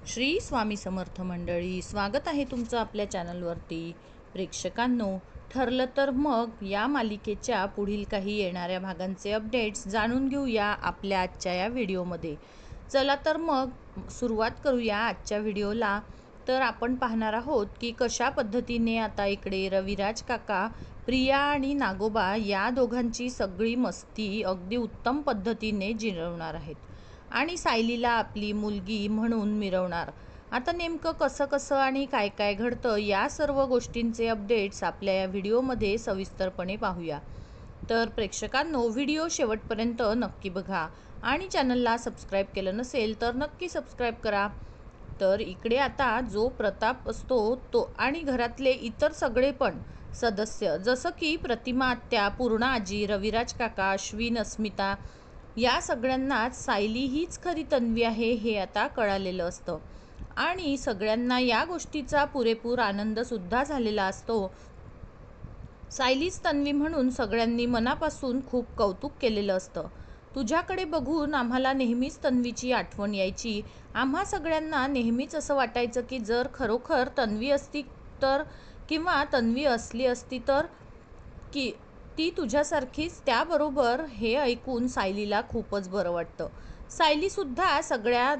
श्री स्वामी समर्थ मंडळी, स्वागत आहे तुमचं आपल्या चॅनलवरती. प्रेक्षकांनो, ठरलं तर मग या मालिकेच्या पुढील काही येणाऱ्या भागांचे अपडेट्स जाणून घेऊया आपल्या आजच्या या व्हिडिओमध्ये. चला तर मग सुरुवात करूया आजच्या व्हिडिओला. तर आपण पाहणार आहोत की कशा पद्धतीने आता इकडे रविराज काका, प्रिया आणि नागोबा या दोघांची सगळी मस्ती अगदी उत्तम पद्धतीने जिरवणार आहेत आणि सायलीला आपली मुलगी म्हणून मिरवणार. आता नेमकं कसं कसं आणि काय काय घडतं या सर्व गोष्टींचे अपडेट्स आपल्या या व्हिडिओमध्ये सविस्तरपणे पाहूया. तर प्रेक्षकांनो, व्हिडिओ शेवटपर्यंत नक्की बघा आणि चॅनलला सबस्क्राईब केलं नसेल तर नक्की सबस्क्राईब करा. तर इकडे आता जो प्रताप असतो तो आणि घरातले इतर सगळे पण सदस्य, जसं की प्रतिमा आत्या, पूर्णा आजी, रविराज काका, अश्विन, अस्मिता, या सगळ्यांनाच सायली हीच खरी तन्वी आहे हे आता कळालेलं असतं आणि सगळ्यांना या गोष्टीचा पुरेपूर आनंदसुद्धा झालेला असतो. सायलीच तन्वी म्हणून सगळ्यांनी मनापासून खूप कौतुक केलेलं असतं. तुझ्याकडे बघून आम्हाला नेहमीच तन्वीची आठवण यायची. आम्हा सगळ्यांना नेहमीच असं वाटायचं की जर खरोखर तन्वी असती तर, किंवा तन्वी असली असती तर, की ती तुझ्यासारखीच. त्याबरोबर हे ऐकून सायलीला खूपच बरं वाटतं. सायलीसुद्धा सगळ्या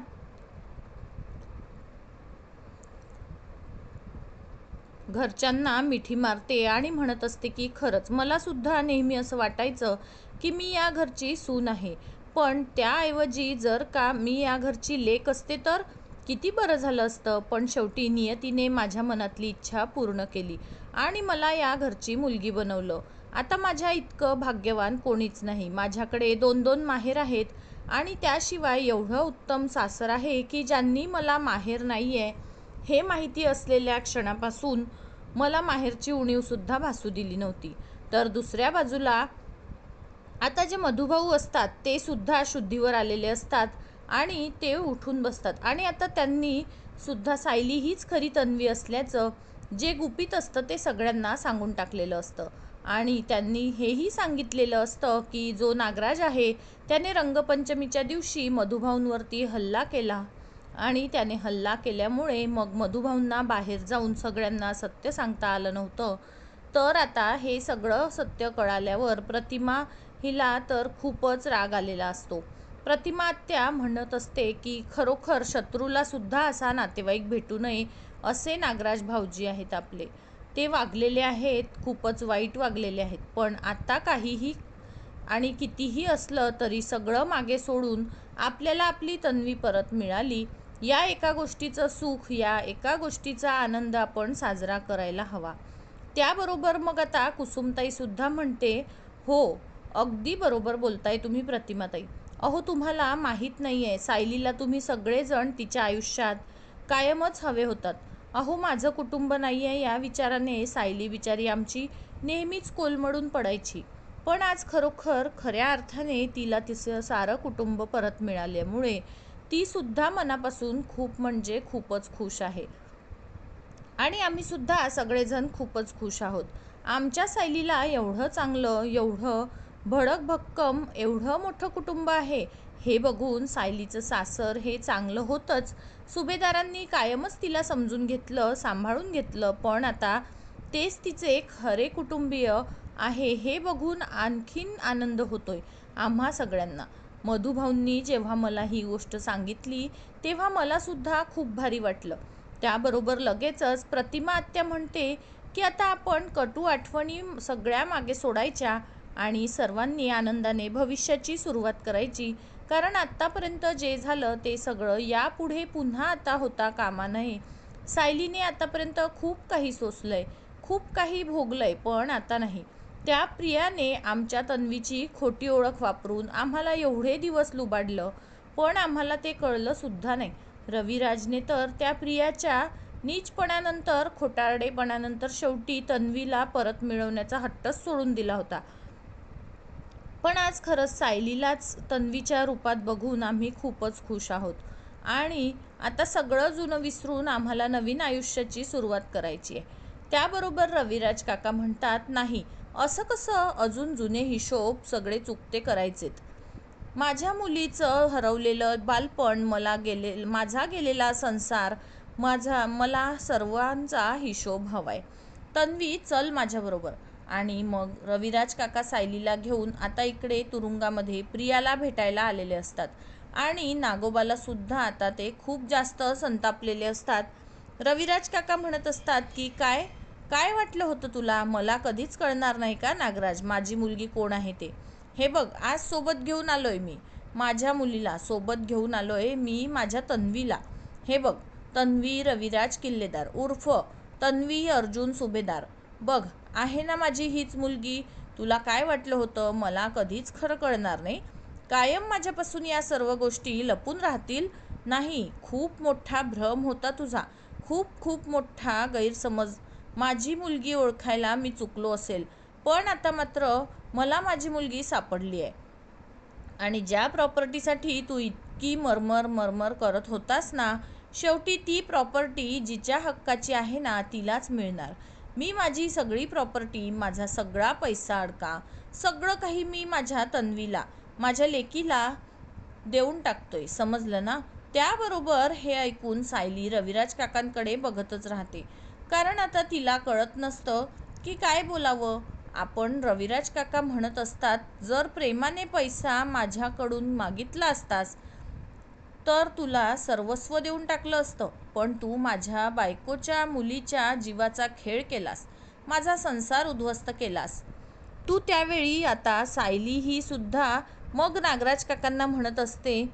घरच्यांना मिठी मारते आणि म्हणत असते की खरंच मला सुद्धा नेहमी असं वाटायचं की मी या घरची सून आहे, पण त्याऐवजी जर का मी या घरची लेक असते तर किती बरं झालं असतं. पण शेवटी नियतीने माझ्या मनातली इच्छा पूर्ण केली आणि मला या घरची मुलगी बनवलं. आता माझ्या इतकं भाग्यवान कोणीच नाही. माझ्याकडे 2-2 माहेर आहेत आणि त्याशिवाय एवढं उत्तम सासर आहे की ज्यांनी मला माहेर नाही आहे हे माहिती असलेल्या क्षणापासून मला माहेरची उणीवसुद्धा भासू दिली नव्हती. तर दुसऱ्या बाजूला आता जे मधुभाऊ असतात ते सुद्धा शुद्धीवर आलेले असतात आणि ते उठून बसतात आणि आता त्यांनी सुद्धा सायली हीच खरी तन्वी असल्याचं जे गुपित असतं ते सगळ्यांना सांगून टाकलेलं असतं आणि त्यांनी हेही सांगितलेलं असतं की जो नागराज आहे त्याने रंगपंचमीच्या दिवशी मधुभाऊंवरती हल्ला केला आणि त्याने हल्ला केल्यामुळे मग मधुभाऊंना बाहेर जाऊन सगळ्यांना सत्य सांगता आलं नव्हतं. तर आता हे सगळं सत्य कळाल्यावर प्रतिमा हिला तर खूपच राग आलेला असतो. प्रतिमा आत्या म्हणत असते की खरोखर शत्रूला सुद्धा असा नातेवाईक भेटू नये असे नागराज भाऊजी आहेत आपले. ते वागलेले आहेत, खूपच वाईट वागलेले आहेत, पण आता काहीही आणि कितीही असलं तरी सगळं मागे सोडून आपल्याला आपली तन्वी परत मिळाली. या एका गोष्टीचं सुख, या एका गोष्टीचा आनंद आपण साजरा करायला हवा. त्याबरोबर मग आता कुसुमताई सुद्धा म्हणते, हो अगदी बरोबर बोलताय तुम्ही प्रतिमाताई. अहो तुम्हाला माहीत नाही आहे, सायलीला तुम्ही सगळेजण तिच्या आयुष्यात कायमच हवे होतात. अहो माझं कुटुंब नाही आहे या विचाराने सायली बिचारी आमची नेहमीच कोलमडून पडायची, पण आज खरोखर खऱ्या अर्थाने तिला तिचं सारं कुटुंब परत मिळाल्यामुळे ती सुद्धा मनापासून खूप म्हणजे खूपच खुश आहे आणि आम्ही सुद्धा सगळेजण खूपच खुश आहोत. आमच्या सायलीला एवढं चांगलं, एवढं भडक भक्कम, एवढं मोठं कुटुंब आहे हे बघून सायलीचं सासर हे चांगलं होतंच. सुभेदारांनी कायमच तिला समजून घेतलं, सांभाळून घेतलं, पण आता तेच तिचे खरे कुटुंबीय आहे हे बघून आणखीन आनंद होतोय आम्हा सगळ्यांना. मधुभाऊंनी जेव्हा मला ही गोष्ट सांगितली तेव्हा मला सुद्धा खूप भारी वाटलं. त्याबरोबर लगेचच प्रतिमा आत्या म्हणते की आता आपण कटू आठवणी सगळ्या मागे सोडायच्या आणि सर्वांनी आनंदाने भविष्याची सुरुवात करायची, कारण आत्तापर्यंत जे झालं ते सगळं यापुढे पुन्हा आता होता कामा नये. सायलीने आतापर्यंत खूप काही सोसलंय, खूप काही भोगलंय, पण आता नाही. त्या प्रियाने आमच्या तन्वीची खोटी ओळख वापरून आम्हाला एवढे दिवस लुबाडलं, पण आम्हाला ते कळलं सुद्धा नाही. रविराजने तर त्या प्रियाच्या नीचपणानंतर, खोटारडेपणानंतर शेवटी तन्वीला परत मिळवण्याचा हट्टच सोडून दिला होता. पण आज खरंच सायलीलाच तन्वीच्या रूपात बघून आम्ही खूपच खुश आहोत आणि आता सगळं जुनं विसरून आम्हाला नवीन आयुष्याची सुरुवात करायची आहे. त्याबरोबर रविराज काका म्हणतात, नाही असं कसं, अजून जुने हिशोब सगळे चुकते करायचेत. माझ्या मुलीचं हरवलेलं बालपण, माझा गेलेला संसार, मला सर्वांचा हिशोब हवाय. तन्वी, चल माझ्याबरोबर. आणि मग रविराज काका सायलीला घेऊन आता इकडे तुरुंगामध्ये प्रियाला भेटायला आलेले असतात. आणि नागोबाला सुद्धा आता ते खूप जास्त संतापलेले असतात. रविराज काका म्हणत असतात की काय काय वाटलं होतं तुला? मला कधीच कळणार नाही का नागराज, माझी मुलगी कोण आहे ते? हे बघ, आज सोबत घेऊन आलोय मी माझ्या मुलीला, सोबत घेऊन आलोय मी माझ्या तन्वीला. हे बघ, तन्वी रविराज किल्लेदार उर्फ तन्वी अर्जुन सुभेदार. बघ, आहे ना माझी हीच मुलगी. तुला काय वाटलं होतं? मला कधीच खरं कळणार नाही? कायम माझ्यापासून या सर्व गोष्टी लपून राहतील? नाही, खूप मोठा भ्रम होता तुझा, खूप खूप मोठा गैरसमज. माझी मुलगी ओळखायला मी चुकलो असेल, पण आता मात्र मला माझी मुलगी सापडली आहे. आणि ज्या प्रॉपर्टीसाठी तू इतकी मरमर करत होतास ना, शेवटी ती प्रॉपर्टी जिच्या हक्काची आहे ना तिलाच मिळणार. मी माझी सगळी प्रॉपर्टी, माझा सगळा पैसा अडका, सगळं काही मी माझ्या तन्वीला, माझ्या लेकीला देऊन टाकतोय, समजलं ना? त्याबरोबर हे ऐकून सायली रविराज काकांकडे बघतच राहते. कारण आता तिला कळत नसतं की काय बोलावं. आपण रविराज काका म्हणत असतात, जर प्रेमाने पैसा माझ्याकडून मागितला असतास तर तुला सर्वस्व देऊन टाकलं असतं, पण तू माझ्या बायकोच्या मुलीच्या जीवाचा खेळ केलास, माझा संसार उद्ध्वस्त केलास तू त्यावेळी. आता सायली ही सुद्धा मग नागराज काकांना म्हणत असते,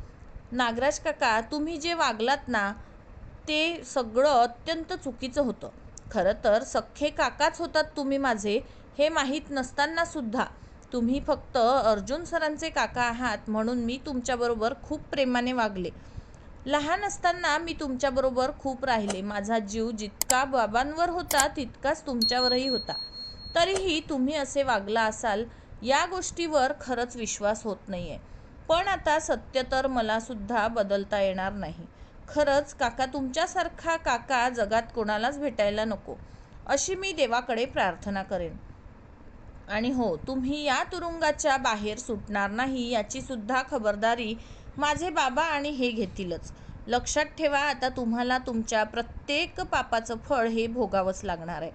नागराज काका, तुम्ही जे वागलात ना ते सगळं अत्यंत चुकीचं होतं. खरं तर सख्खे काकाच होतात तुम्ही माझे, हे माहीत नसताना सुद्धा तुम्ही फक्त अर्जुन सरांचे काका आहात म्हणून मी तुमच्याबरोबर खूप प्रेमाने वागले. लहान असताना मी तुमच्याबरोबर खूप राहिले. माझा जीव जितका बाबांवर होता तितकाच तुमच्यावरही होता. तरीही तुम्ही असे वागला असाल या गोष्टीवर खरंच विश्वास होत नाहीये. पण आता सत्य तर मला सुद्धा बदलता येणार नाही. खरंच काका, तुमच्यासारखा काका जगात कोणालाच भेटायला नको, अशी मी देवाकडे प्रार्थना करेन. आणि हो, तुम्ही या तुरुंगाच्या बाहेर सुटणार नाही याची सुद्धा खबरदारी माझे बाबा आणि हे घेतीलच. लक्षात ठेवा, आता तुम्हाला तुमच्या प्रत्येक पापाचं फळ हे भोगावंच लागणार आहे.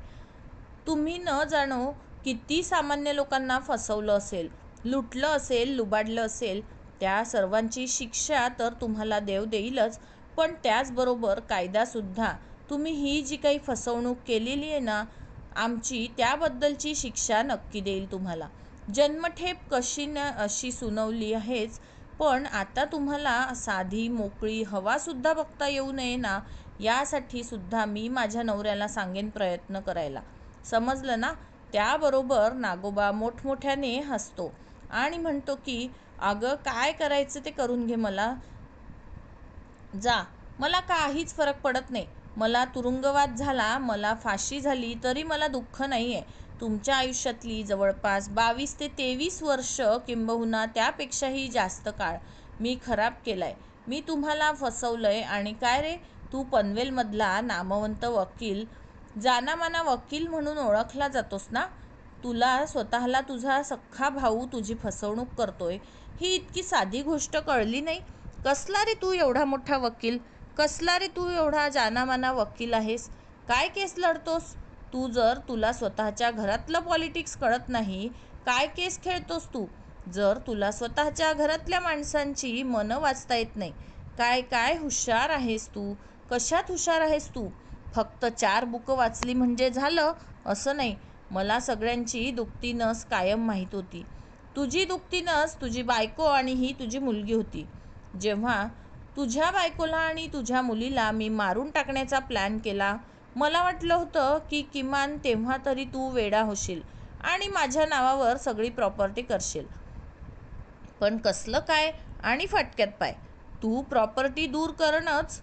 तुम्ही न जाणो किती सामान्य लोकांना फसवलं असेल, लुटलं असेल, लुबाडलं असेल, त्या सर्वांची शिक्षा तर तुम्हाला देव देईलच, पण त्याचबरोबर कायदासुद्धा तुम्ही ही जी काही फसवणूक केलेली आहे ना आमची, त्याबद्दलची शिक्षा नक्की देईल तुम्हाला. जन्मठेप कशी ना अशी सुनावली आहेच, पण आता तुम्हाला साधी मोकळी हवासुद्धा बघता येऊ नये ना, यासाठी सुद्धा मी माझ्या नवऱ्याला सांगेन प्रयत्न करायला, समजलं ना? त्याबरोबर नागोबा मोठमोठ्याने हसतो आणि म्हणतो की अगं, काय करायचं ते करून घे, मला मला काहीच फरक पडत नाही. मला तुरुंगवास झाला, मला फाशी झाली तरी मला दुःख नाही आहे. तुमच्या आयुष्यातली जवळपास 22 ते 23 वर्ष, किंबहुना त्यापेक्षाही जास्त काळ मी खराब केलाय. मी तुम्हाला फसवलंय. आणि काय रे, तू पनवेलमधला नामवंत वकील, जानामाना वकील म्हणून ओळखला जातोस ना? तुला स्वतःला तुझा सख्खा भाऊ तुझी फसवणूक करतोय ही इतकी साधी गोष्ट कळली नाही? कसला रे तू एवढा मोठा वकील? कसला रे तू एवढा जानामाना वकील आहेस? काय केस लढतोस तू? जर तुला स्वतःच्या घरातलं पॉलिटिक्स कळत नाही, काय केस खेळतोस तू? जर तुला स्वतःच्या घरातल्या माणसांची मनं वाचता येत नाही, काय काय हुशार आहेस तू? कशात हुशार आहेस तू? फक्त 4 बुकं वाचली म्हणजे झालं असं नाही. मला सगळ्यांची दुखती नस कायम माहीत होती. तुझी दुखती नस तुझी बायको आणि ही तुझी मुलगी होती. जेव्हा तुझ्या बायकोला आणि तुझ्या मुलीला मी मारून टाकण्याचा प्लॅन केला, मला वाटलं होतं की किमान तेव्हा तरी तू वेडा होशील आणि माझ्या नावावर सगळी प्रॉपर्टी करशील. पण कसलं काय आणि फाटक्यात पाय. तू प्रॉपर्टी दूर करणंच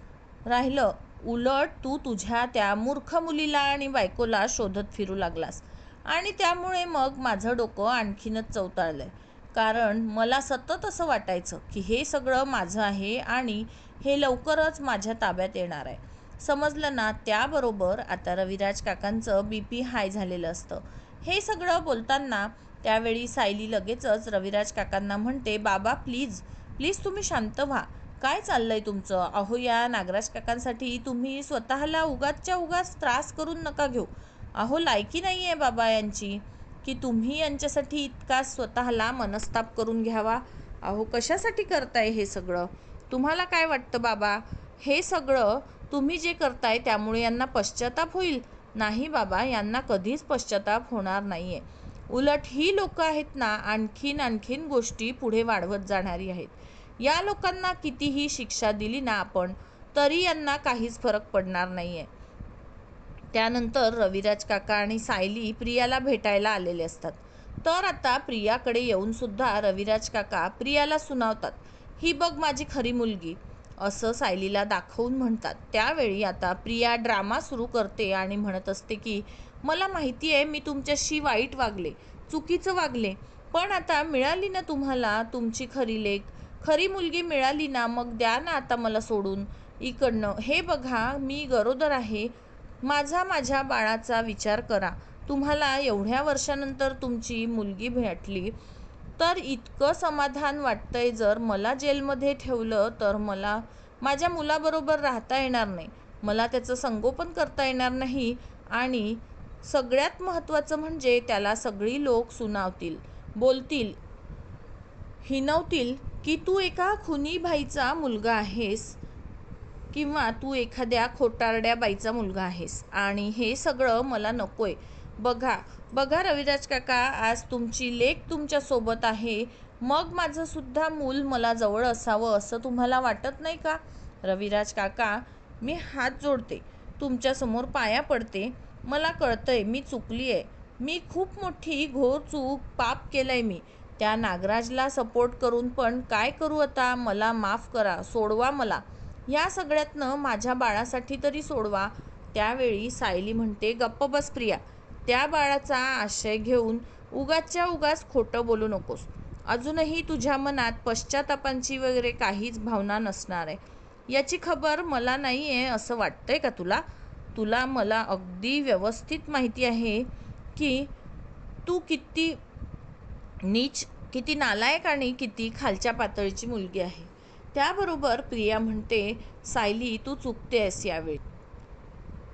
राहिलं, उलट तू तुझ्या त्या मूर्ख मुलीला आणि बायकोला शोधत फिरू लागलास. आणि त्यामुळे मग माझं डोकं आणखीनच चवताळलंय. कारण मला सतत असं वाटायचं की हे सगळं माझं आहे आणि हे लवकरच माझ्या ताब्यात येणार आहे, समजलं ना? त्याबरोबर आता रविराज काकांचं BP हाय झालेलं असतं. हे सगळं बोलताना त्यावेळी सायली लगेचच रविराज काकांना म्हणते, बाबा प्लीज प्लीज तुम्ही शांत व्हा. काय चाललंय तुमचं? अहो या नागराज काकांसाठी तुम्ही स्वतःला उगाचच्या उगाच त्रास करून नका घेऊ. अहो लायकी नाही आहे बाबा यांची की तुम्ही यांच्यासाठी इतका स्वतःला मनस्ताप करून घ्यावा. अहो कशासाठी करताय हे सगळं? तुम्हाला काय वाटतं बाबा? हे सगळं तुम्ही जे करताय त्यामुळे यांना पश्चाताप होईल? नाही बाबा, यांना कधीच पश्चाताप होणार नाही आहे. उलट ही लोकं आहेत ना, आणखीन आणखीन गोष्टी पुढे वाढवत जाणारी आहेत. या लोकांना कितीही शिक्षा दिली ना आपण, तरी यांना काहीच फरक पडणार नाही आहे. त्यानंतर रविराज काका आणि सायली प्रियाला भेटायला आलेले असतात. तर आता प्रियाकडे येऊन सुद्धा रविराज काका प्रियाला सुनावतात, ही बघ माझी खरी मुलगी, असं सायलीला दाखवून म्हणतात. त्यावेळी आता प्रिया ड्रामा सुरू करते आणि म्हणत असते की मला माहिती आहे मी तुमच्याशी वाईट वागले, चुकीचं वागले, पण आता मिळाली ना तुम्हाला तुमची खरी लेक, खरी मुलगी मिळाली ना, मग द्या ना आता मला सोडून इकडनं. हे बघा मी गरोदर आहे, माझ्या बाळाचा विचार करा. तुम्हाला एवढ्या वर्षानंतर तुमची मुलगी भेटली तर इतकं समाधान वाटतंय. जर मला जेलमध्ये ठेवलं तर मला माझ्या मुलाबरोबर राहता येणार नाही, मला त्याचं संगोपन करता येणार नाही आणि सगळ्यात महत्त्वाचं म्हणजे त्याला सगळी लोक सुनावतील, बोलतील, हिणवतील की तू एका खुनी बाईचा मुलगा आहेस किंवा तू एखाद्या खोटारड्या बाईचा मुलगा आहेस आणि हे सगळं मला नकोय. बघा बघा रविराज काका, आज तुमची लेक तुमच्यासोबत आहे, मग माझं सुद्धा मूल मला जवळ असावं असं तुम्हाला वाटत नाही का? रविराज काका, मी हात जोडते, तुमच्यासमोर पाया पडते. मला कळतंय मी चुकली आहे, मी खूप मोठी घोर चूक पाप केलंय मी. त्या नागराजला सपोर्ट करून पण काय करू आता? मला माफ करा, सोडवा मला. या सगळ्यातनं माझ्या बाळासाठी तरी सोडवा. त्यावेळी सायली म्हणते, गप्प बस प्रिया, त्या बाळाचा आशय घेऊन उगाचच्या उगाच खोटं बोलू नकोस. अजूनही तुझ्या मनात पश्चातापांची वगैरे काहीच भावना नसणार आहे, याची खबर मला नाही आहे असं वाटतंय का तुला? तुला मला अगदी व्यवस्थित माहिती आहे की तू किती नीच, किती नालायक आणि किती खालच्या पातळीची मुलगी आहे. त्याबरोबर प्रिया म्हणते, सायली तू चुकतेस यावेळी,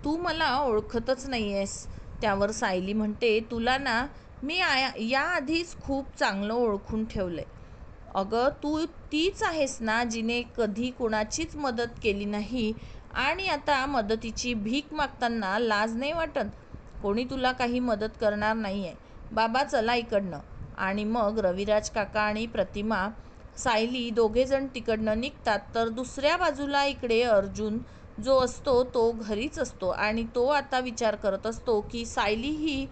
तू मला ओळखतच नाही आहेस. त्यावर सायली म्हणते, तुला ना मी याआधीच खूप चांगलं ओळखून ठेवलंय. अगं तू तीच आहेस ना जिने कधी कोणाचीच मदत केली नाही आणि आता मदतीची भीक मागताना लाज नाही वाटत? कोणी तुला काही मदत करणार नाही आहे. बाबा चला इकडनं. आणि मग रविराज काका आणि प्रतिमा, सायली दोघेजण तिकडनं निघतात. तर दुसऱ्या बाजूला इकडे अर्जुन जो असतो तो घरीच असतो आणि तो आता विचार करत असतो की सायली ही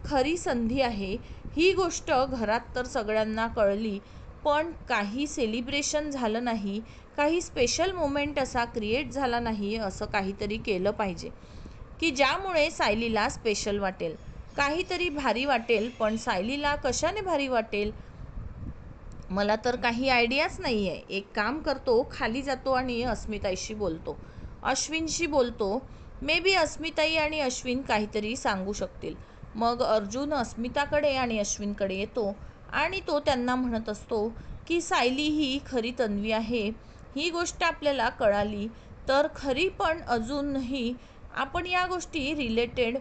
खरी संधी आहे. ही गोष्ट घरात तर सगळ्यांना कळली, पण काही सेलिब्रेशन झालं नाही, काही स्पेशल मोमेंट असा क्रिएट झाला नाही. असं काहीतरी केलं पाहिजे की ज्यामुळे सायलीला स्पेशल वाटेल, काहीतरी भारी वाटेल. पण सायलीला कशाने भारी वाटेल? मला तर काही आयडियाच नाही आहे. एक काम करतो, खाली जातो आणि अस्मिताईशी बोलतो, अश्विनशी बोलतो. मे बी अस्मिताई आणि अश्विन काहीतरी सांगू शकतील. मग अर्जुन अस्मिताकडे आणि अश्विनकडे येतो आणि तो त्यांना म्हणत असतो की सायली ही खरी तन्वी आहे. ही गोष्ट आपल्याला कळाली तर खरी, पण अजूनही आपण या गोष्टी रिलेटेड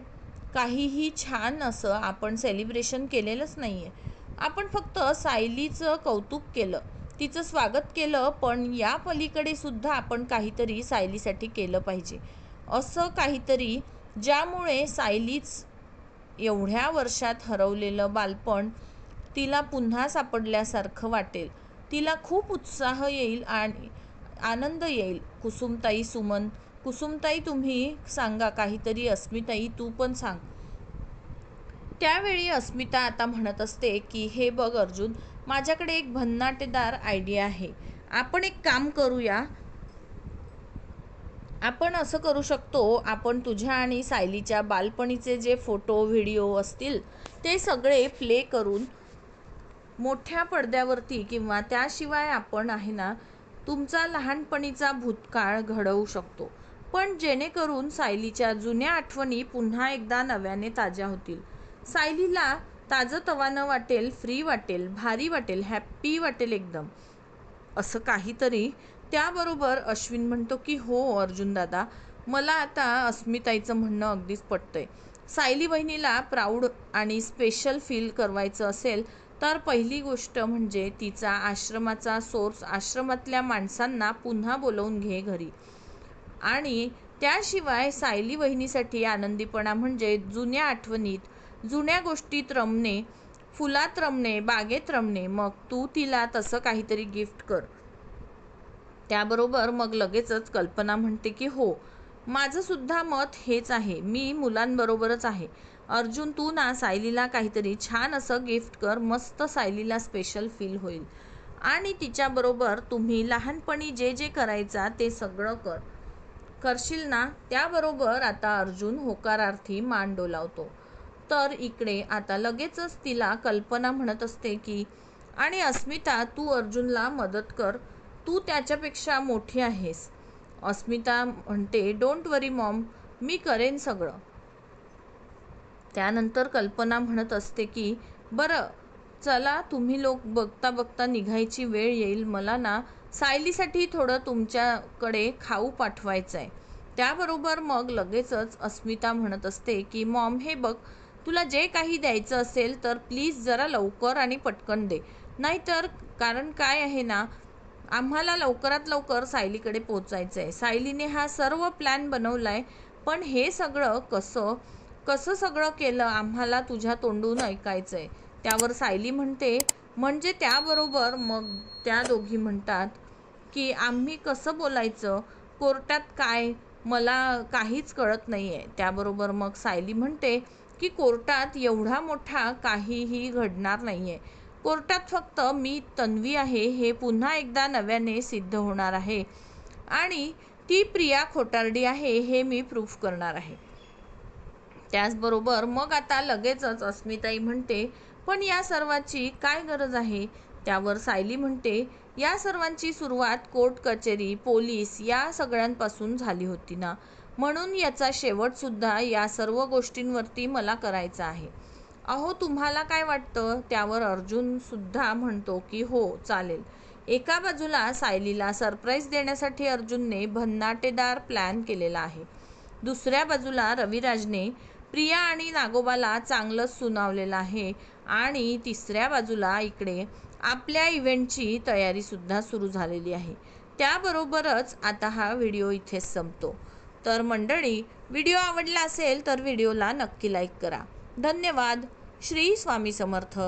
काहीही छान असं आपण सेलिब्रेशन केलेलंच नाही आहे. आपण फक्त सायलीचं कौतुक केलं, तिचं स्वागत केलं, पण या पलीकडे सुद्धा आपण काहीतरी सायलीसाठी केलं पाहिजे. असं काहीतरी ज्यामुळे सायलीच एवढ्या वर्षात हरवलेलं बालपण तिला पुन्हा सापडल्यासारखं वाटेल. तिला खूप उत्साह येईल आणि आनंद येईल. कुसुमताई, सुमन, कुसुमताई तुम्ही सांगा काहीतरी, अस्मिताई तू पण सांग. त्यावेळी अस्मिता आता म्हणत असते की हे बघ अर्जुन, माझ्याकडे एक भन्नाटेदार आयडिया आहे. आपण एक काम करूया, आपण असं करू शकतो, आपण तुझ्या आणि सायलीच्या बालपणीचे जे फोटो व्हिडिओ असतील ते सगळे प्ले करून मोठ्या पडद्यावरती, किंवा त्याशिवाय आपण आहे ना तुमचा लहानपणीचा भूतकाळ घडवू शकतो, पण जेणेकरून सायलीच्या जुन्या आठवणी पुन्हा एकदा नव्याने ताज्या होतील. सायलीला ताजंतवानं वाटेल, फ्री वाटेल, भारी वाटेल, हॅप्पी वाटेल एकदम असं काहीतरी. त्याबरोबर अश्विन म्हणतो की हो अर्जुन दादा, मला आता अस्मिताईचं म्हणणं अगदीच पटतंय. सायली वहिनीला प्राऊड आणि स्पेशल फील करवायचं असेल तर पहिली गोष्ट म्हणजे तिचा आश्रमाचा सोर्स, आश्रमातल्या माणसांना पुन्हा बोलवून घे घरी. आणि त्याशिवाय सायली वहिनीसाठी आनंदीपणा म्हणजे जुन्या आठवणीत, जुन्या गोष्टीत रमणे, फुलात रमणे, बागेत रमणे. मग तू तिला तसं काहीतरी गिफ्ट कर. त्याबरोबर मग लगेचच कल्पना म्हणते की हो, माझं सुद्धा मत हेच आहे, मी मुलांबरोबरच आहे. अर्जुन तू ना सायलीला काहीतरी छान असं गिफ्ट कर, मस्त सायलीला स्पेशल फील होईल. आणि तिच्याबरोबर तुम्ही लहानपणी जे जे करायचा ते सगळं करशील ना. त्याबरोबर आता अर्जुन होकारार्थी मान डोलावतो. तर इकडे आता लगेचच तिला कल्पना म्हणत असते की आणि अस्मिता तू अर्जुनला मदत कर, तू त्याच्यापेक्षा मोठी आहेस. अस्मिता म्हणते डोंट वरी मॉम, मी करेन सगळं. त्यानंतर कल्पना म्हणत असते की बरं चला, तुम्ही लोक बघता बघता निघायची वेळ येईल, मला ना सायलीसाठी थोडं तुमच्याकडे खाऊ पाठवायचं आहे. त्याबरोबर मग लगेचच अस्मिता म्हणत असते की मॉम हे बघ, तुला जे काही द्यायचं असेल तर प्लीज जरा लवकर आणि पटकन दे. नाहीतर कारण काय आहे ना, आम्हाला लवकरात लवकर सायलीकडे पोचायचं आहे. सायलीने हा सर्व प्लॅन बनवलाय, पण हे सगळं कसं कसं सगळं केलं आम्हाला तुझ्या तोंडून ऐकायचं आहे. त्यावर सायली म्हणते म्हणजे त्याबरोबर मग त्या दोघी म्हणतात की आम्ही कसं बोलायचं, कोर्टात काय, मला काहीच कळत नाही आहे. त्याबरोबर मग सायली म्हणते की कोर्टात एवढा मोठा काहीही घडणार नाही आहे. कोर्टात फक्त मी तन्वी आहे हे पुन्हा एकदा नव्याने सिद्ध होणार आहे आणि ती प्रिया खोटारडी आहे हे मी प्रूफ करणार आहे. त्याचबरोबर मग आता लगेचच अस्मिताई म्हणते पण या सर्वाची काय गरज आहे. त्यावर सायली म्हणते या सर्वांची सुरुवात कोर्ट कचेरी, पोलीस या सगळ्यांपासून झाली होती ना, म्हणून याचा शेवटसुद्धा या सर्व गोष्टींवरती मला करायचा आहे. अहो तुम्हाला काय वाटतं. त्यावर अर्जुन सुद्धा म्हणतो की हो चालेल. एका बाजूला सायलीला सरप्राईज देण्यासाठी अर्जुनने भन्नाटेदार प्लॅन केलेला आहे, दुसऱ्या बाजूला रविराजने प्रिया आणि नागोबाला चांगलंच सुनावलेलं आहे आणि तिसऱ्या बाजूला इकडे आपल्या इव्हेंटची तयारीसुद्धा सुरू झालेली आहे. त्याबरोबरच आता हा व्हिडिओ इथेच संपतो. तर मंडळी, व्हिडिओ आवडला असेल तर व्हिडिओला नक्की लाईक करा. धन्यवाद. श्री स्वामी समर्थ.